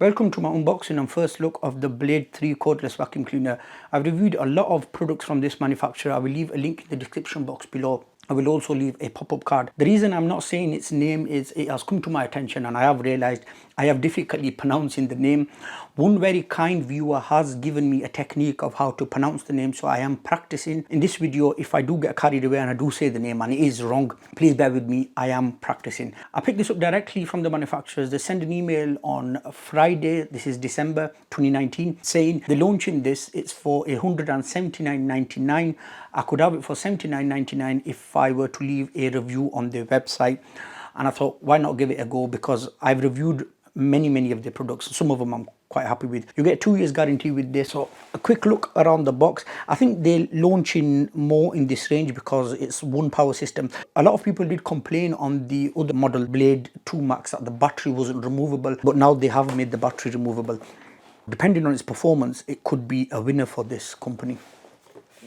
Welcome to my unboxing and first look of the Blade 3 cordless vacuum cleaner. I've reviewed a lot of products from this manufacturer. I will leave a link in the description box below. I will also leave a pop-up card. The reason I'm not saying its name is it has come to my attention and I have realized I have difficulty pronouncing the name. One very kind viewer has given me a technique of how to pronounce the name, so I am practicing. In this video, if I do get carried away and I do say the name and it is wrong, please bear with me, I am practicing. I picked this up directly from the manufacturers. They sent an email on Friday, this is December 2019, saying they're launching this. It's for $179.99. I could have it for $79.99 if I were to leave a review on their website. And I thought, why not give it a go? Because I've reviewed many of the products. Some of them I'm quite happy with. You get 2 years guarantee with this. So a quick look around the box. I think they're launching more in this range because it's one power system. A lot of people did complain on the other model, Blade 2 Max, that the battery wasn't removable, but now they have made the battery removable. Depending on its performance, it could be a winner for this company.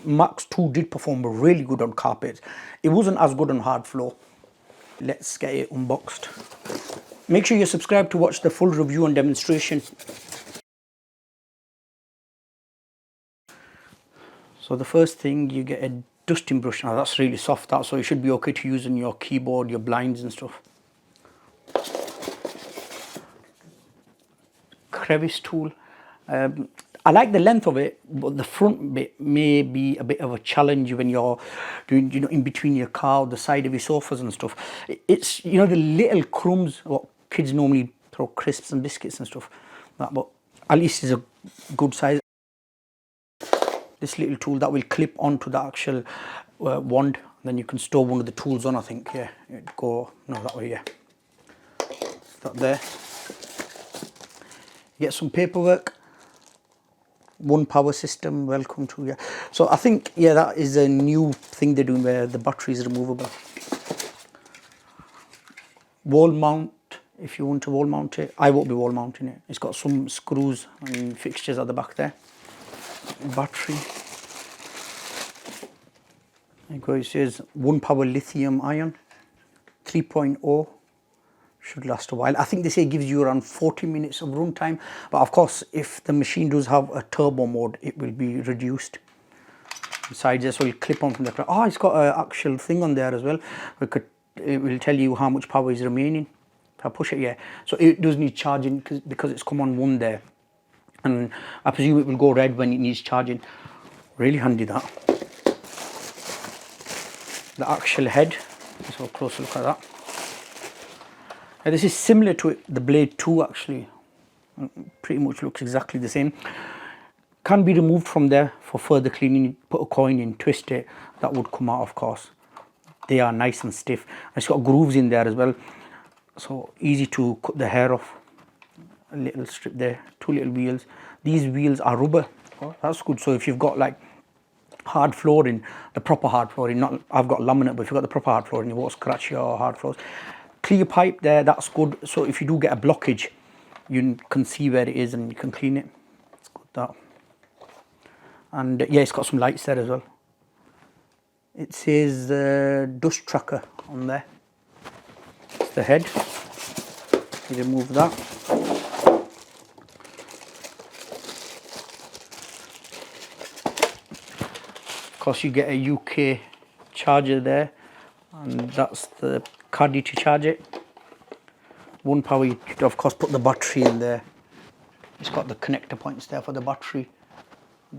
Max 2 did perform really good on carpets. It wasn't as good on hard floor. Let's get it unboxed. Make sure you're subscribed to watch the full review and demonstration. So the first thing, you get a dusting brush. Now that's really soft, so it should be okay to use on your keyboard, your blinds and stuff. Crevice tool. I like the length of it, but the front bit may be a bit of a challenge when you're doing, in between your car or the side of your sofas and stuff. It's, the little crumbs, what kids normally throw crisps and biscuits and stuff, but at least it's a good size. This little tool that will clip onto the actual wand, then you can store one of the tools on, I think. Yeah, it'd go, no, that way, yeah. That there. Get some paperwork. One power system, welcome to, yeah. So I think, yeah, that is a new thing they're doing where the battery is removable. Wall mount, if you want to wall mount it. I won't be wall mounting it. It's got some screws and fixtures at the back there. Battery. It says one power lithium ion, 3.0. Should last a while. I think they say it gives you around 40 minutes of run time, but of course if the machine does have a turbo mode, it will be reduced. Besides this, will clip on from the ground. Oh, it's got an actual thing on there as well. It will tell you how much power is remaining. If I push it, yeah. So it does need charging because it's come on one there, and I presume it will go red when it needs charging. Really handy that. The actual head. Let's have a closer look at that. This is similar to the Blade 2 actually. Pretty much looks exactly the same. Can be removed from there for further cleaning. Put a coin in, twist it, that would come out, of course. They are nice and stiff. It's got grooves in there as well, so easy to cut the hair off. A little strip there, two little wheels. These wheels are rubber. Oh, that's good. So if you've got like hard flooring, the proper hard flooring, not I've got laminate, but if you've got the proper hard flooring, you won't scratch your hard floors. Clear pipe there, that's good. So if you do get a blockage, you can see where it is and you can clean it. It's good that. And yeah, it's got some lights there as well. It says dust tracker on there. It's the head. You remove that. Of course, you get a UK charger there, and that's the caddy to charge it. One power, you of course put the battery in there. It's got the connector points there for the battery.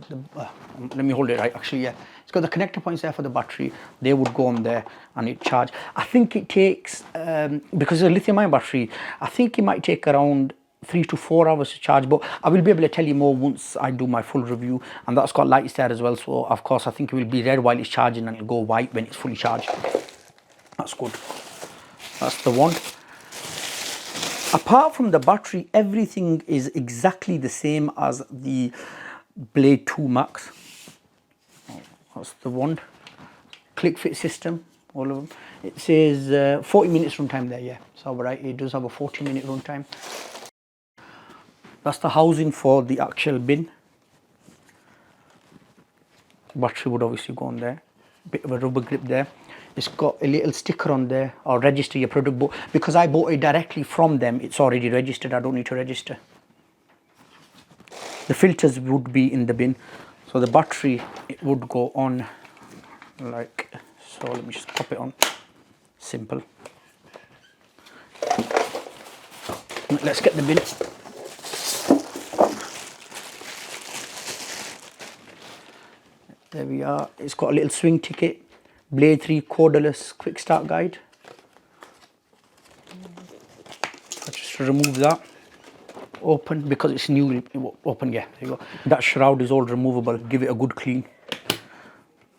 Let me hold it right, actually, yeah. It's got the connector points there for the battery. They would go on there and it charge. I think it takes, because it's a lithium ion battery, I think it might take around 3 to 4 hours to charge, but I will be able to tell you more once I do my full review. And that's got lights there as well, so of course I think it will be red while it's charging and it'll go white when it's fully charged. That's good. That's the one. Apart from the battery, everything is exactly the same as the Blade 2 Max. That's the one. Click fit system, all of them. It says 40 minutes runtime there, yeah. So right, it does have a 40-minute runtime. That's the housing for the actual bin. Battery would obviously go on there. Bit of a rubber grip there. It's got a little sticker on there, or register your product, but because I bought it directly from them, it's already registered. I don't need to register. The filters would be in the bin. So the battery, it would go on like so. Let me just pop it on. Simple. Let's get the bin. There we are. It's got a little swing ticket. Blade 3 cordless quick start guide. I'll just remove that. Open, because it's new. Open, yeah, there you go. That shroud is all removable. Give it a good clean.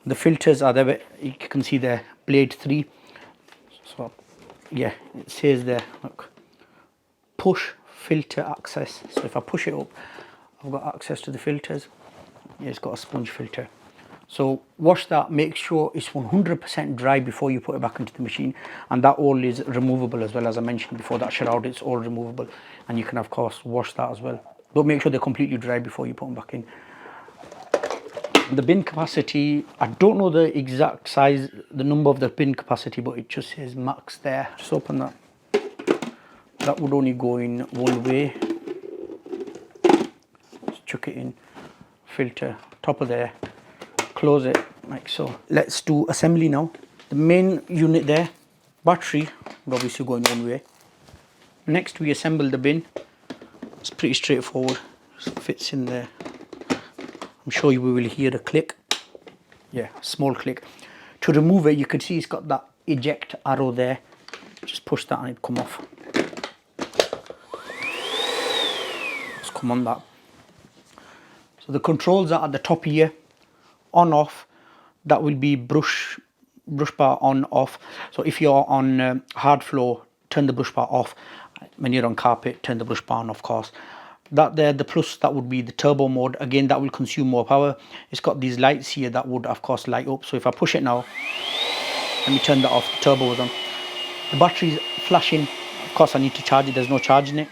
The filters are there. You can see there, Blade 3. So yeah, it says there, look, push filter access. So if I push it up, I've got access to the filters. Yeah, it's got a sponge filter. So wash that, make sure it's 100% dry before you put it back into the machine, and that all is removable as well. As I mentioned before, that shroud, it's all removable, and you can of course wash that as well. But make sure they're completely dry before you put them back in. The bin capacity, I don't know the exact size, the number of the bin capacity, but it just says max there. Just open that. That would only go in one way. Just chuck it in, filter, top of there. Close it like so. Let's do assembly now. The main unit there, battery would obviously go in one way. Next we assemble the bin. It's pretty straightforward, just fits in there. I'm sure you will hear a click. Yeah, small click. To remove it, you can see it's got that eject arrow there. Just push that and it'll come off. Just come on that. So the controls are at the top here. On off, that will be brush bar on off. So if you're on hard floor, turn the brush bar off. When you're on carpet, turn the brush bar on, of course. That there, the plus, that would be the turbo mode. Again, that will consume more power. It's got these lights here that would of course light up. So if I push it now, let me turn that off, the turbo is on. The battery's flashing. Of course I need to charge it, there's no charge in it.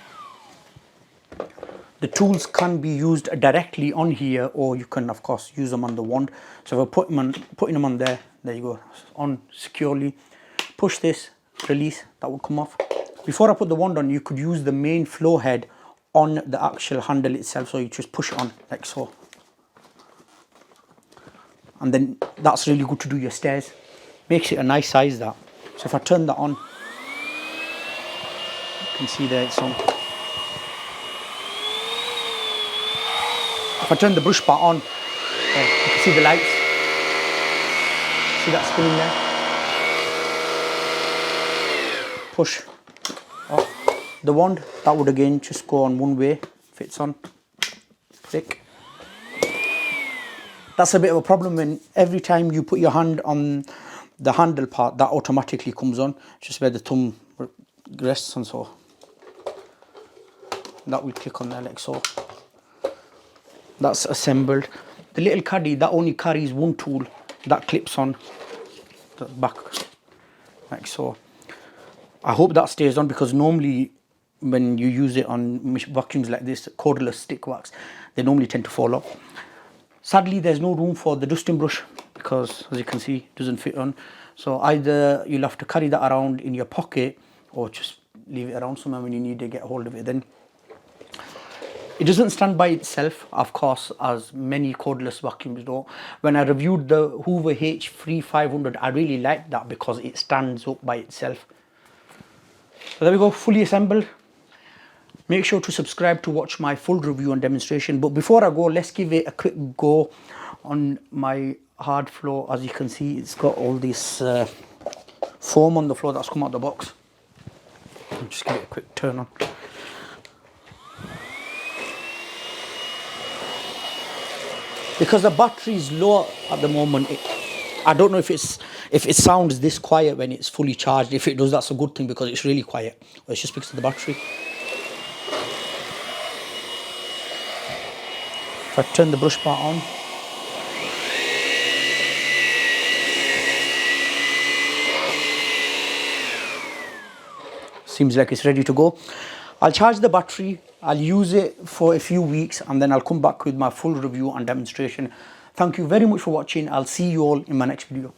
The tools can be used directly on here, or you can of course use them on the wand. So if I putting them on there, there you go, on securely. Push this, release, that will come off. Before I put the wand on, you could use the main flow head on the actual handle itself. So you just push it on like so. And then that's really good to do your stairs. Makes it a nice size that. So if I turn that on, you can see there it's on. If I turn the brush bar on, you can see the lights. See that spinning there? Push off. The wand, that would again just go on one way, fits on. Click. That's a bit of a problem when every time you put your hand on the handle part, that automatically comes on, just where the thumb rests and so. That will click on there like so. That's assembled. The little caddy, that only carries one tool. That clips on the back like so. I hope that stays on, because normally when you use it on vacuums like this, cordless stick wax, they normally tend to fall off. Sadly, there's no room for the dusting brush, because as you can see, it doesn't fit on. So either you'll have to carry that around in your pocket, or just leave it around somewhere when you need to get hold of it then. It doesn't stand by itself, of course, as many cordless vacuums do. When I reviewed the Hoover H3500, I really liked that because it stands up by itself. So there we go, fully assembled. Make sure to subscribe to watch my full review and demonstration. But before I go, let's give it a quick go on my hard floor. As you can see, it's got all this foam on the floor that's come out of the box. I'll just give it a quick turn on. Because the battery is low at the moment, I don't know if it sounds this quiet when it's fully charged. If it does, that's a good thing, because it's really quiet. Or it's just because of the battery. If I turn the brush bar on, seems like it's ready to go. I'll charge the battery, I'll use it for a few weeks, and then I'll come back with my full review and demonstration. Thank you very much for watching. I'll see you all in my next video.